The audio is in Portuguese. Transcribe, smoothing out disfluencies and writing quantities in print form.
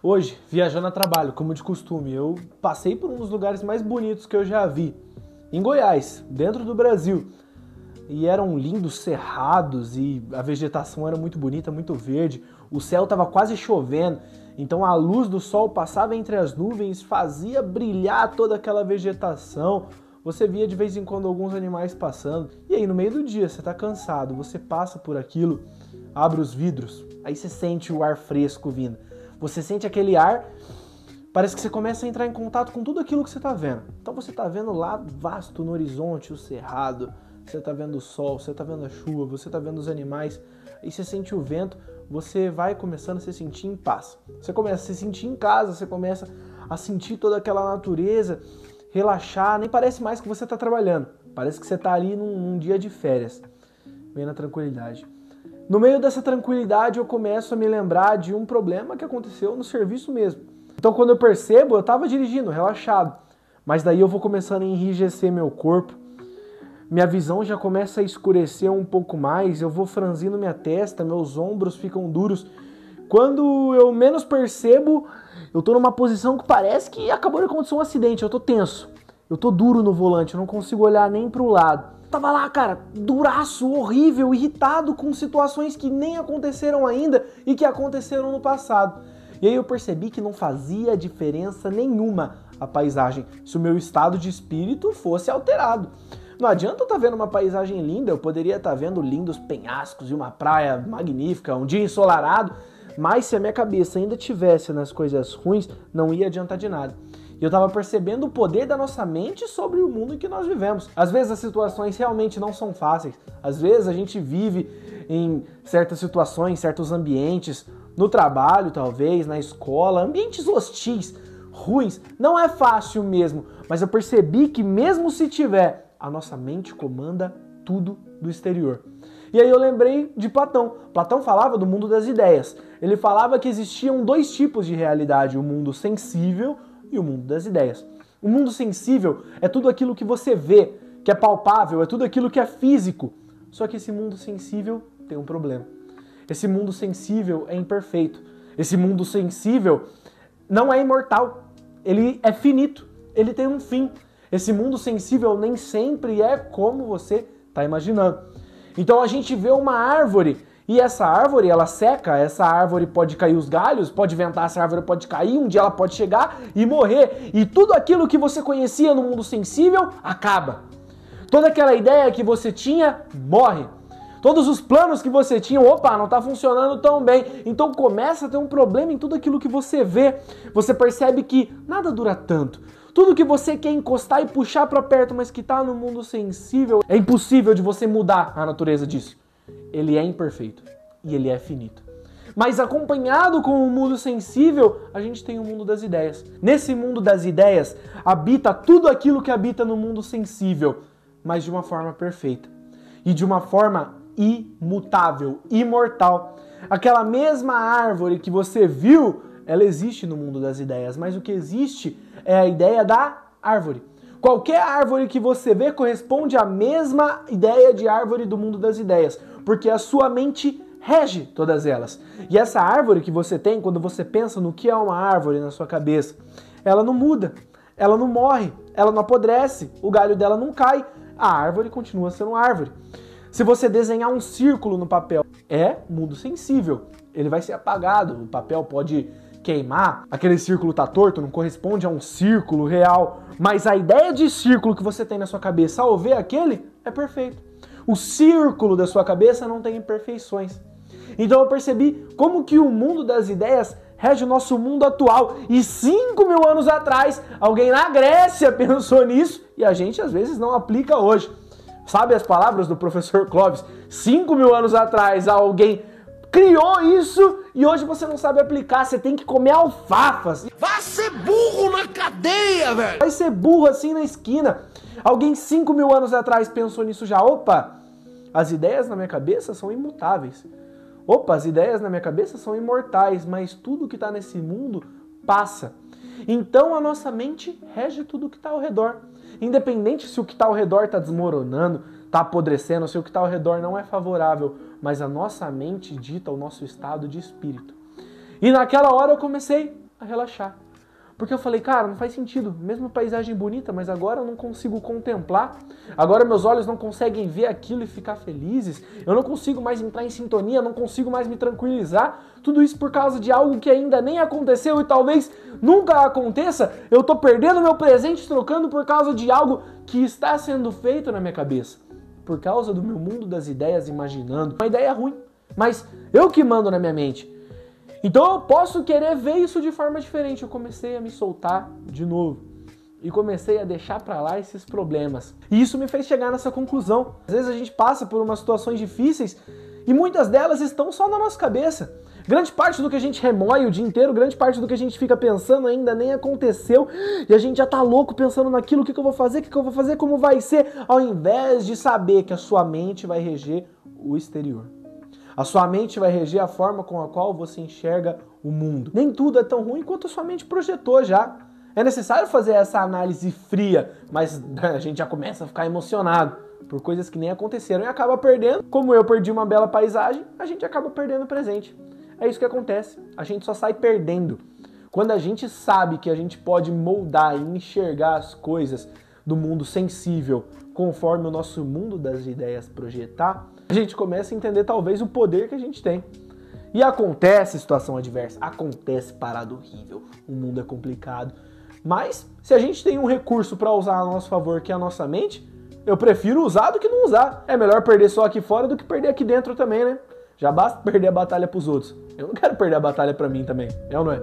Hoje, viajando a trabalho, como de costume, eu passei por um dos lugares mais bonitos que eu já vi, em Goiás, dentro do Brasil. E eram lindos cerrados e a vegetação era muito bonita, muito verde. O céu estava quase chovendo, então a luz do sol passava entre as nuvens, fazia brilhar toda aquela vegetação. Você via de vez em quando alguns animais passando. E aí no meio do dia você está cansado, você passa por aquilo, abre os vidros, aí você sente o ar fresco vindo. Você sente aquele ar, parece que você começa a entrar em contato com tudo aquilo que você está vendo. Então você está vendo lá vasto no horizonte, o cerrado, você está vendo o sol, você está vendo a chuva, você está vendo os animais, aí você sente o vento, você vai começando a se sentir em paz. Você começa a se sentir em casa, você começa a sentir toda aquela natureza, relaxar, nem parece mais que você está trabalhando, parece que você está ali num dia de férias, bem na tranquilidade. No meio dessa tranquilidade eu começo a me lembrar de um problema que aconteceu no serviço mesmo. Então quando eu percebo, eu estava dirigindo, relaxado, mas daí eu vou começando a enrijecer meu corpo, minha visão já começa a escurecer um pouco mais, eu vou franzindo minha testa, meus ombros ficam duros. Quando eu menos percebo, eu tô numa posição que parece que acabou de acontecer um acidente, eu tô tenso, eu tô duro no volante, eu não consigo olhar nem pro lado. Tava lá, cara, duraço, horrível, irritado com situações que nem aconteceram ainda e que aconteceram no passado. E aí eu percebi que não fazia diferença nenhuma a paisagem se o meu estado de espírito fosse alterado. Não adianta eu estar vendo uma paisagem linda, eu poderia estar vendo lindos penhascos e uma praia magnífica, um dia ensolarado, mas se a minha cabeça ainda estivesse nas coisas ruins, não ia adiantar de nada. E eu estava percebendo o poder da nossa mente sobre o mundo em que nós vivemos. Às vezes as situações realmente não são fáceis. Às vezes a gente vive em certas situações, certos ambientes, no trabalho talvez, na escola, ambientes hostis, ruins. Não é fácil mesmo, mas eu percebi que mesmo se tiver, a nossa mente comanda tudo do exterior. E aí eu lembrei de Platão. Platão falava do mundo das ideias. Ele falava que existiam dois tipos de realidade, o mundo sensível e o mundo das ideias. O mundo sensível é tudo aquilo que você vê, que é palpável, é tudo aquilo que é físico. Só que esse mundo sensível tem um problema. Esse mundo sensível é imperfeito. Esse mundo sensível não é imortal. Ele é finito. Ele tem um fim. Esse mundo sensível nem sempre é como você está imaginando. Então a gente vê uma árvore e essa árvore, ela seca, essa árvore pode cair os galhos, pode ventar, essa árvore pode cair, um dia ela pode chegar e morrer. E tudo aquilo que você conhecia no mundo sensível acaba. Toda aquela ideia que você tinha morre. Todos os planos que você tinha, opa, não está funcionando tão bem. Então começa a ter um problema em tudo aquilo que você vê. Você percebe que nada dura tanto. Tudo que você quer encostar e puxar para perto, mas que está no mundo sensível, é impossível de você mudar a natureza disso. Ele é imperfeito e ele é finito. Mas acompanhado com o mundo sensível, a gente tem o mundo das ideias. Nesse mundo das ideias, habita tudo aquilo que habita no mundo sensível, mas de uma forma perfeita. E de uma forma imutável, imortal. Aquela mesma árvore que você viu, ela existe no mundo das ideias, mas o que existe é a ideia da árvore. Qualquer árvore que você vê corresponde à mesma ideia de árvore do mundo das ideias, porque a sua mente rege todas elas. E essa árvore que você tem, quando você pensa no que é uma árvore na sua cabeça, ela não muda, ela não morre, ela não apodrece, o galho dela não cai, a árvore continua sendo árvore. Se você desenhar um círculo no papel, é mundo sensível, ele vai ser apagado, o papel pode queimar, aquele círculo tá torto, não corresponde a um círculo real, mas a ideia de círculo que você tem na sua cabeça ao ver aquele é perfeito. O círculo da sua cabeça não tem imperfeições. Então eu percebi como que o mundo das ideias rege o nosso mundo atual. E 5.000 anos atrás, alguém na Grécia pensou nisso e a gente às vezes não aplica hoje. Sabe as palavras do professor Clóvis? 5.000 anos atrás, alguém criou isso e hoje você não sabe aplicar, você tem que comer alfafas. Vai ser burro na cadeia, velho! Vai ser burro assim na esquina. Alguém 5.000 anos atrás pensou nisso já. Opa, as ideias na minha cabeça são imutáveis. Opa, as ideias na minha cabeça são imortais, mas tudo que está nesse mundo passa. Então a nossa mente rege tudo que está ao redor. Independente se o que está ao redor está desmoronando, está apodrecendo, se o que está ao redor não é favorável, mas a nossa mente dita o nosso estado de espírito. E naquela hora eu comecei a relaxar. Porque eu falei, cara, não faz sentido, mesmo paisagem bonita, mas agora eu não consigo contemplar, agora meus olhos não conseguem ver aquilo e ficar felizes, eu não consigo mais entrar em sintonia, não consigo mais me tranquilizar, tudo isso por causa de algo que ainda nem aconteceu e talvez nunca aconteça, eu tô perdendo meu presente trocando por causa de algo que está sendo feito na minha cabeça, por causa do meu mundo das ideias imaginando, uma ideia ruim, mas eu que mando na minha mente. Então eu posso querer ver isso de forma diferente. Eu comecei a me soltar de novo e comecei a deixar pra lá esses problemas. E isso me fez chegar nessa conclusão. Às vezes a gente passa por umas situações difíceis e muitas delas estão só na nossa cabeça. Grande parte do que a gente remoe o dia inteiro, grande parte do que a gente fica pensando ainda nem aconteceu e a gente já tá louco pensando naquilo, o que eu vou fazer, como vai ser, ao invés de saber que a sua mente vai reger o exterior. A sua mente vai reger a forma com a qual você enxerga o mundo. Nem tudo é tão ruim quanto a sua mente projetou já. É necessário fazer essa análise fria, mas a gente já começa a ficar emocionado por coisas que nem aconteceram e acaba perdendo. Como eu perdi uma bela paisagem, a gente acaba perdendo o presente. É isso que acontece. A gente só sai perdendo. Quando a gente sabe que a gente pode moldar e enxergar as coisas do mundo sensível conforme o nosso mundo das ideias projetar, a gente começa a entender talvez o poder que a gente tem. E acontece situação adversa, acontece parada horrível, o mundo é complicado. Mas se a gente tem um recurso para usar a nosso favor, que é a nossa mente, eu prefiro usar do que não usar. É melhor perder só aqui fora do que perder aqui dentro também, né? Já basta perder a batalha pros outros. Eu não quero perder a batalha pra mim também, é ou não é?